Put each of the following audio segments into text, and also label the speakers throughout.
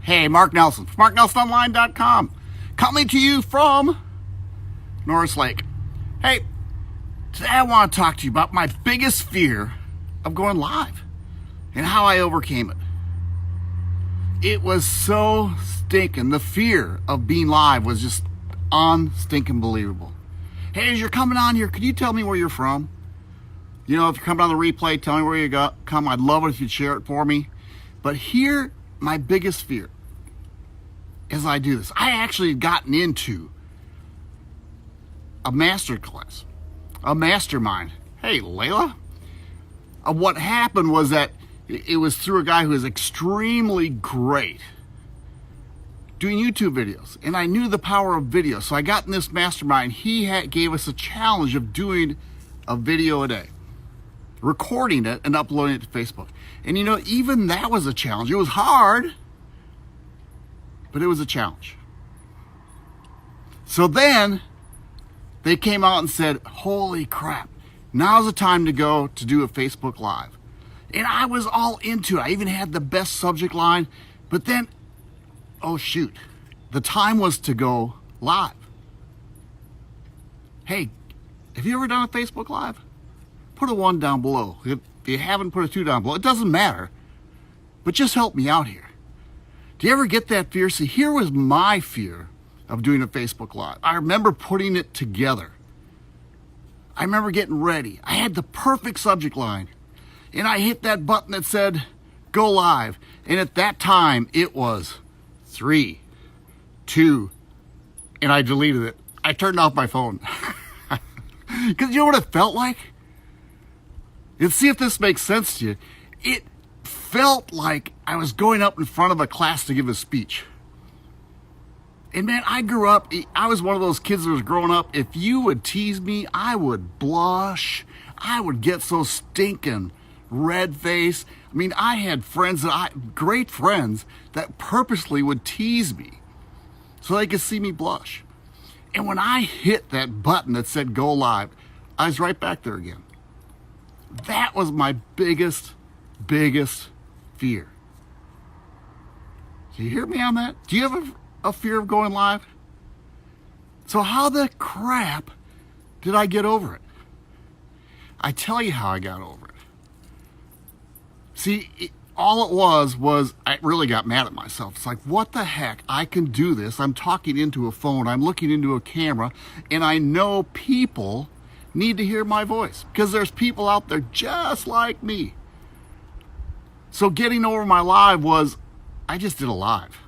Speaker 1: Hey, Mark Nelson from MarkNelsonOnline.com, coming to you from Norris Lake. Hey, today I want to talk to you about my biggest fear of going live and how I overcame it. It was so stinking. The fear of being live was just unstinking believable. Hey, as you're coming on here, could you tell me where you're from? You know, if you're coming on the replay, tell me where you come. I'd love it if you'd share it for me. But here, my biggest fear as I do this, I actually had gotten into a master class, a mastermind. Hey, Layla. What happened was that it was through a guy who is extremely great doing YouTube videos. And I knew the power of video. So I got in this mastermind. He gave us a challenge of doing a video a day, recording it and uploading it to Facebook. And you know, even that was a challenge. It was hard, but it was a challenge. So then they came out and said, holy crap, now's the time to go to do a Facebook Live. And I was all into it. I even had the best subject line, but then, oh shoot, the time was to go live. Hey, have you ever done a Facebook Live? Put a 1 down below. If you haven't, put a 2 down below. It doesn't matter, but just help me out here. Do you ever get that fear? See, here was my fear of doing a Facebook Live. I remember putting it together. I remember getting ready. I had the perfect subject line, and I hit that button that said, go live. And at that time, it was 3, 2, and I deleted it. I turned off my phone. Because you know what it felt like? And see if this makes sense to you. It felt like I was going up in front of a class to give a speech. And man, I grew up, I was one of those kids that was growing up. If you would tease me, I would blush. I would get so stinking red face. I mean, I had friends great friends that purposely would tease me so they could see me blush. And when I hit that button that said go live, I was right back there again. That was my biggest fear. Do you hear me on that? Do you have a fear of going live? So how the crap did I get over it? I tell you how I got over it. See, all it was I really got mad at myself. It's like, what the heck? I can do this. I'm talking into a phone. I'm looking into a camera. And I know people need to hear my voice because there's people out there just like me. So getting over my live was, I just did a live.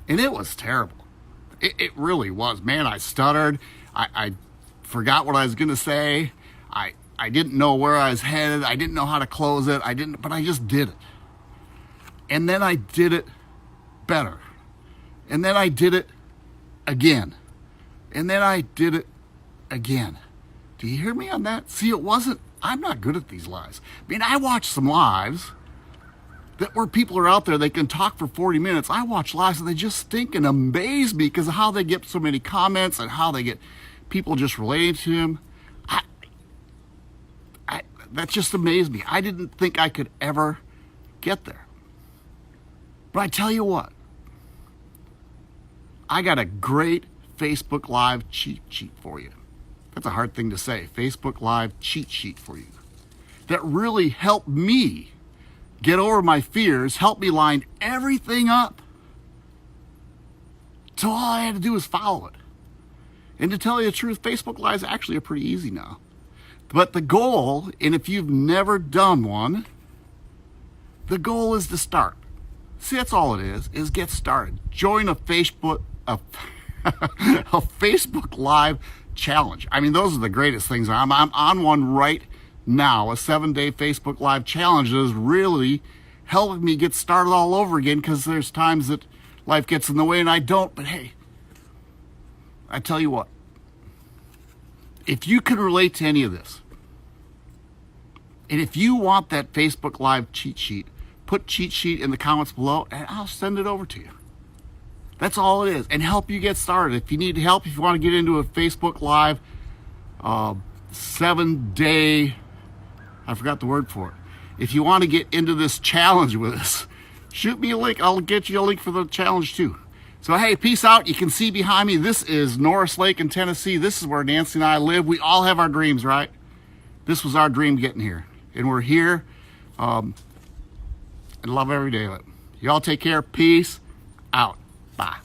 Speaker 1: And it was terrible. It really was. Man, I stuttered. I forgot what I was going to say. I didn't know where I was headed. I didn't know how to close it. But I just did it. And then I did it better. And then I did it again. And then I did it again. Do you hear me on that? See, I'm not good at these lives. I mean, I watch some lives where people are out there, they can talk for 40 minutes. I watch lives and they just stink and amaze me because of how they get so many comments and how they get people just relating to them. That just amazed me. I didn't think I could ever get there. But I tell you what, I got a great Facebook Live cheat sheet for you. That's a hard thing to say. Facebook Live cheat sheet for you. That really helped me get over my fears, helped me line everything up. So all I had to do was follow it. And to tell you the truth, Facebook Lives actually are pretty easy now. But the goal, and if you've never done one, the goal is to start. See, that's all it is get started. Join a Facebook Live challenge. I mean, those are the greatest things. I'm on one right now, a 7-day Facebook Live challenge that is really helping me get started all over again because there's times that life gets in the way and I don't. But hey, I tell you what, if you can relate to any of this, and if you want that Facebook Live cheat sheet, put cheat sheet in the comments below and I'll send it over to you. That's all it is, and help you get started. If you need help, if you want to get into a Facebook Live 7-day, I forgot the word for it. If you want to get into this challenge with us, shoot me a link. I'll get you a link for the challenge too. So hey, peace out. You can see behind me, this is Norris Lake in Tennessee. This is where Nancy and I live. We all have our dreams, right? This was our dream getting here. And we're here. And love every day of it. Y'all take care. Peace out. Bye.